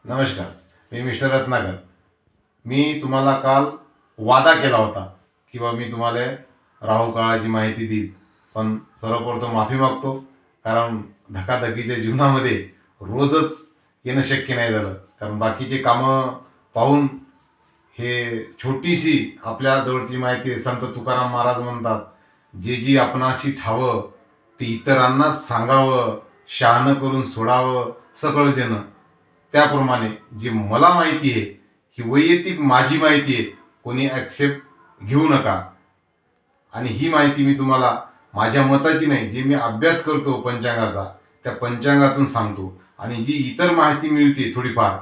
नमस्कार. मी मिस्टर रत्नाकर. मी तुम्हाला काल वादा केला होता की मी तुम्हाला राहू काळाची माहिती देईल. पण सर्वप्रथम माफी मागतो, कारण धकाधकीच्या जीवनामध्ये रोजच येणं शक्य नाही झालं. कारण बाकीचे कामं पाहून हे छोटीशी आपल्या जवळची माहिती आहे. संत तुकाराम महाराज म्हणतात, जे जी आपणाशी ठावं ते इतरांना सांगावं, शहाणं करून सोडावं सकळ जन. त्याप्रमाणे जी मला माहिती आहे, ही वैयक्तिक माझी माहिती आहे. कोणी ॲक्सेप्ट घेऊ नका. आणि ही माहिती मी तुम्हाला माझ्या मताची नाही, जी मी अभ्यास करतो पंचांगाचा, त्या पंचांगातून सांगतो. आणि जी इतर माहिती मिळते थोडीफार,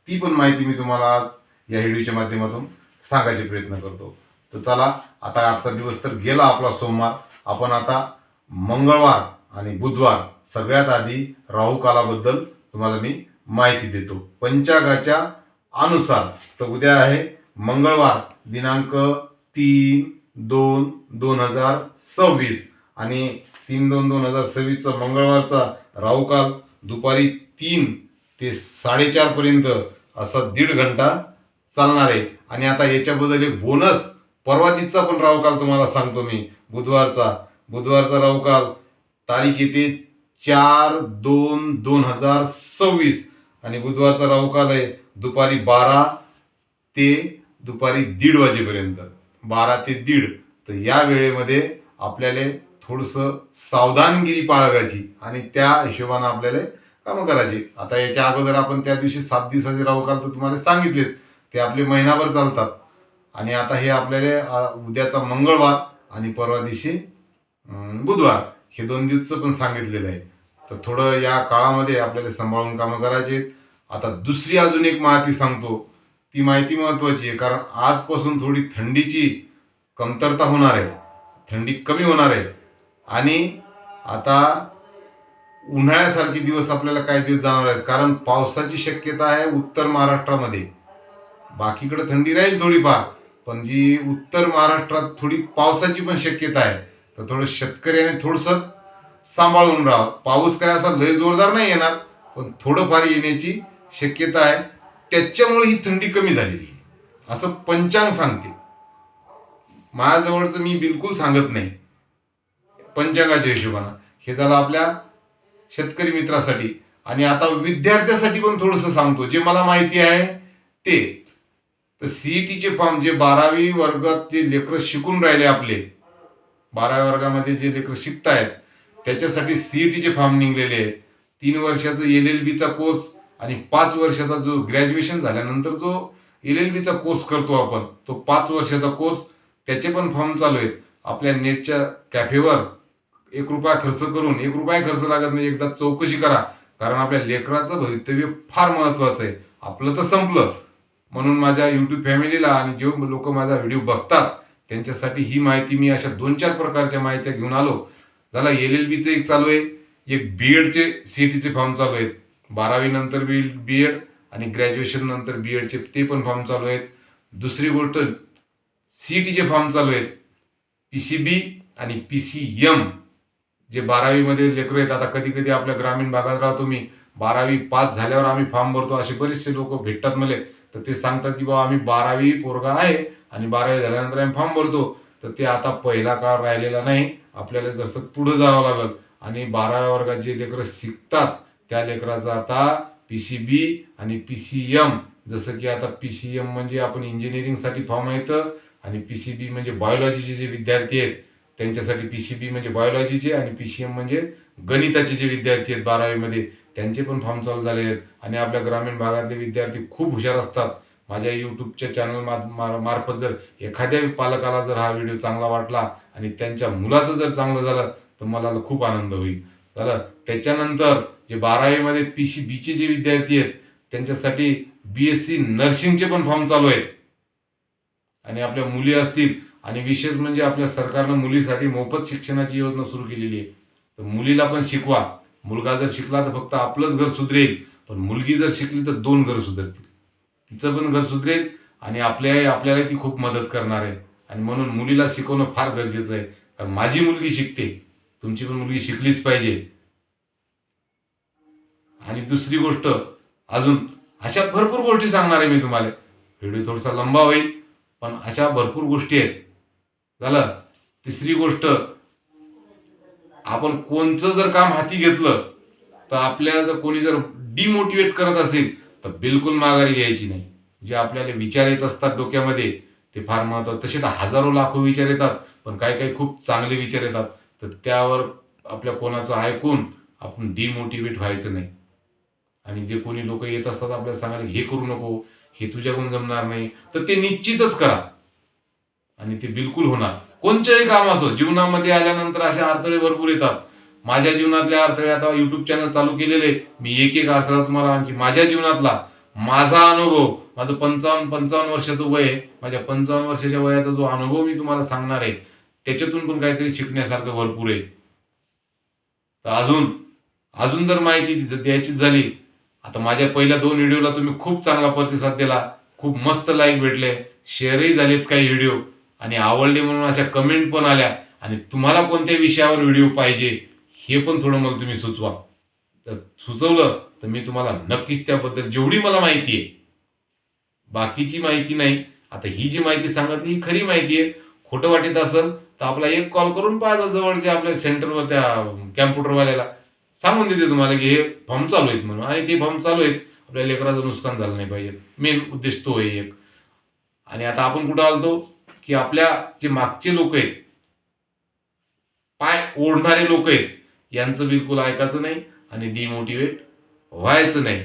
ती पण माहिती मी तुम्हाला आज या व्हिडिओच्या माध्यमातून सांगायचे प्रयत्न करतो. तर चला, आता आजचा दिवस तर गेला आपला सोमवार. आपण आता मंगळवार आणि बुधवार, सगळ्यात आधी राहू कालाबद्दल तुम्हाला मी माहिती देतो पंचांगाच्या अनुसार. तर उद्या आहे मंगळवार, दिनांक 3/2/2026 आणि 3/2/2026चा मंगळवारचा राहू काल दुपारी 3 ते 4:30 पर्यंत असा 1.5 घंटा चालणार आहे. आणि आता याच्याबद्दल एक बोनस परवा दिवसचा पण राहू काल तुम्हाला सांगतो मी. बुधवारचा राहू काल तारीख येते 4/2/2026 आणि बुधवारचा राहू काल आहे दुपारी 12 ते दुपारी 1:30 वाजेपर्यंत. 12 ते 1:30. तर या वेळेमध्ये आपल्याला थोडंसं सावधानगिरी बाळगायची आणि त्या हिशोबानं आपल्याला कामं करायची. आता याच्या अगोदर आपण त्या दिवशी 7 दिवसाचे राहू काल तर तुम्हाला सांगितलेच, ते आपले महिनाभर चालतात. आणि आता हे आपल्याला उद्याचा मंगळवार आणि परवा दिवशी बुधवार, हे 2 दिवसचं पण सांगितलेलं आहे. तर थोडं या काळामध्ये आपल्याला सांभाळून कामं करायची आहेत. आता दुसरी अजून एक माहिती सांगतो. ती माहिती महत्त्वाची आहे, कारण आजपासून थोडी थंडीची कमतरता होणार आहे, थंडी कमी होणार आहे. आणि आता उन्हाळ्यासारखे दिवस आपल्याला काही दिवस जाणार आहेत, कारण पावसाची शक्यता आहे उत्तर महाराष्ट्रामध्ये. बाकीकडे थंडी राहील थोडीफार, पण जी उत्तर महाराष्ट्रात थोडी पावसाची पण शक्यता आहे. तर थोडं शेतकऱ्याने थोडंसं सांभाळून राहा. पाऊस काय असा लय जोरदार नाही येणार, पण थोडंफार येण्याची शक्यता आहे. त्याच्यामुळे ही थंडी कमी झालेली आहे असं पंचांग सांगते. माझ्याजवळचं मी बिलकुल सांगत नाही पंचांगाच्या हिशोबानं. हे झालं आपल्या शेतकरी मित्रासाठी. आणि आता विद्यार्थ्यासाठी पण थोडंसं सांगतो, जे मला माहिती आहे ते. तर सीईटीचे फॉर्म, जे 12वी वर्गात जे लेकरं शिकून राहिले आपले, 12व्या वर्गामध्ये जे लेकरं शिकतायत, त्याच्यासाठी सीईटीचे फॉर्म निघलेले आहेत. 3 वर्षाचा LLBचा कोर्स आणि 5 वर्षाचा जो ग्रॅज्युएशन झाल्यानंतर जो LLBचा कोर्स करतो आपण, तो 5 वर्षाचा कोर्स, त्याचे पण फॉर्म चालू आहेत. आपल्या नेटच्या कॅफेवर 1 रुपया खर्च करून, 1 रुपया खर्च लागत नाही, एकदा चौकशी करा. कारण आपल्या लेकराचं भवितव्य फार महत्त्वाचं आहे. आपलं तर संपलं, म्हणून माझ्या यूट्यूब फॅमिलीला आणि जे लोक माझा व्हिडिओ बघतात त्यांच्यासाठी ही माहिती, मी अशा 2-4 प्रकारच्या माहित्या घेऊन आलो. झाला LLBचं एक चालू आहे, एक BEdचे CETचे फॉर्म चालू आहेत. 12वी नंतर BEd आणि ग्रॅज्युएशन नंतर BEdचे ते पण फॉर्म चालू आहेत. दुसरी गोष्ट, CETचे फॉर्म चालू आहेत. PCB आणि PCM, जे 12वीमध्ये लेकरं आहेत. आता कधी कधी आपल्या ग्रामीण भागात राहतो मी, 12वी पास झाल्यावर आम्ही फॉर्म भरतो, असे बरेचसे लोक भेटतात मला. तर ते सांगतात की बाबा आम्ही 12वी पोरगा आहे आणि 12वी झाल्यानंतर आम्ही फॉर्म भरतो. तर ते आता पहिला काळ राहिलेला नाही, आपल्याला जसं पुढं जावं लागेल. आणि 12व्या वर्गात जे लेकरं शिकतात त्या लेकराचं आता PCB आणि PCM, जसं की आता PCM म्हणजे आपण इंजिनिअरिंगसाठी फॉर्म येतं, आणि PCB म्हणजे बायोलॉजीचे जे विद्यार्थी आहेत त्यांच्यासाठी. PCB म्हणजे बायोलॉजीचे आणि PCM म्हणजे गणिताचे जे विद्यार्थी आहेत 12वीमध्ये, त्यांचे पण फॉर्म चालू झालेले आहेत. आणि आपल्या ग्रामीण भागातले विद्यार्थी खूप हुशार असतात. माझ्या यूट्यूबच्या चॅनल मार्फत जर एखाद्या पालकाला जर हा व्हिडिओ चांगला वाटला आणि त्यांच्या मुलाचं जर चांगलं झालं तर मला खूप आनंद होईल. झालं. त्याच्यानंतर जे 12वीमध्ये PCBचे जे विद्यार्थी आहेत त्यांच्यासाठी BSc नर्सिंगचे पण फॉर्म चालू आहेत. आणि आपल्या मुली असतील, आणि विशेष म्हणजे आपल्या सरकारनं मुलीसाठी मोफत शिक्षणाची योजना सुरू केलेली आहे. तर मुलीला पण शिकवा. मुलगा जर शिकला तर फक्त आपलंच घर सुधरेल, पण मुलगी जर शिकली तर 2 घर सुधरतील. तिचं पण घर सुधरेल आणि आपल्याला ती खूप मदत करणार आहे. आणि म्हणून मुलीला शिकवणं फार गरजेचं आहे. कारण माझी मुलगी शिकते, तुमची पण मुलगी शिकलीच पाहिजे. आणि दुसरी गोष्ट अजून, अशा भरपूर गोष्टी सांगणार आहे मी तुम्हाला. व्हिडिओ थोडासा लंबा होईल, पण अशा भरपूर गोष्टी आहेत. झालं. तिसरी गोष्ट, आपण कोणचं जर काम हाती घेतलं तर आपल्याला जर कोणी जर डिमोटिवेट करत असेल तर बिलकुल माघारी घ्यायची नाही. जे आपल्याला विचार येत असतात डोक्यामध्ये ते फार महत्त्वाचं. तसे तर हजारो लाखो विचार येतात, पण काही काही खूप चांगले विचार येतात. तर त्यावर आपल्या कोणाचं ऐकून आपण डिमोटिवेट व्हायचं नाही. आणि जे कोणी लोक येत असतात आपल्याला सांगायला हे करू नको, हे तुझ्याकडून जमणार नाही, तर ते निश्चितच करा. आणि ते बिलकुल होणार. कोणचंही काम असो, जीवनामध्ये आल्यानंतर असे अडथळे भरपूर येतात. माझ्या जीवनातले अडथळे, आता YouTube चॅनल चालू केलेले, मी एक एक अडथळा तुम्हाला आणखी माझ्या जीवनातला माझा अनुभव, माझं 55 वर्षाचं वय आहे. माझ्या 55 वर्षाच्या वयाचा जो अनुभव मी तुम्हाला सांगणार आहे, त्याच्यातून पण काहीतरी शिकण्यासारखं भरपूर आहे. तर अजून अजून जर माहिती द्यायची झाली, आता माझ्या पहिल्या 2 व्हिडिओला तुम्ही खूप चांगला प्रतिसाद दिला. खूप मस्त लाईक भेटले, शेअरही झालेत काही व्हिडिओ आणि आवडले म्हणून अशा कमेंट पण आल्या. आणि तुम्हाला कोणत्या विषयावर व्हिडिओ पाहिजे हे पण थोडं मला तुम्ही सुचवा. तर सुचवलं तर मी तुम्हाला नक्कीच त्याबद्दल जेवढी मला माहिती आहे, बाकीची माहिती नाही. आता ही जी माहिती सांगितली ही खरी माहिती आहे. खोटं वाटत असेल तर आपला एक कॉल करून पाहायचा जवळच्या आपल्या सेंटरवर त्या कॅम्प्युटरवाल्याला. सांगून देते तुम्हाला की हे फॉर्म चालू आहेत म्हणून, आणि ते फॉर्म चालू आहेत. आपल्या लेकराचं नुकसान झालं नाही पाहिजे. मेन उद्देश तो आहे एक. आणि आता आपण कुठं आलतो, की आपल्या जे मागचे लोक आहेत, पाय ओढणारे लोक आहेत, यांचं बिलकुल ऐकायचं नाही आणि डिमोटिवेट व्हायचं नाही.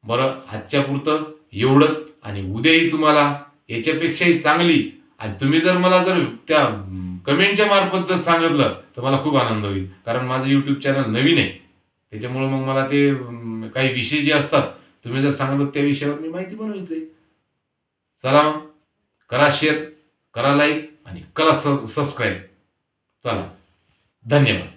बरं, आजच्या पुरतं एवढंच. आणि उद्याही तुम्हाला याच्यापेक्षाही चांगली, आणि तुम्ही जर मला जर त्या कमेंटच्या मार्फत जर सांगितलं तर मला खूप आनंद होईल. कारण माझं YouTube चॅनल नवीन आहे. त्याच्यामुळं मग मला ते काही विषय जे असतात, तुम्ही जर सांगितलं त्या विषयावर मी माहिती बनवायची आहे. चला मग, करा शेअर, करा लाईक आणि करा सबस्क्राईब. चला, धन्यवाद.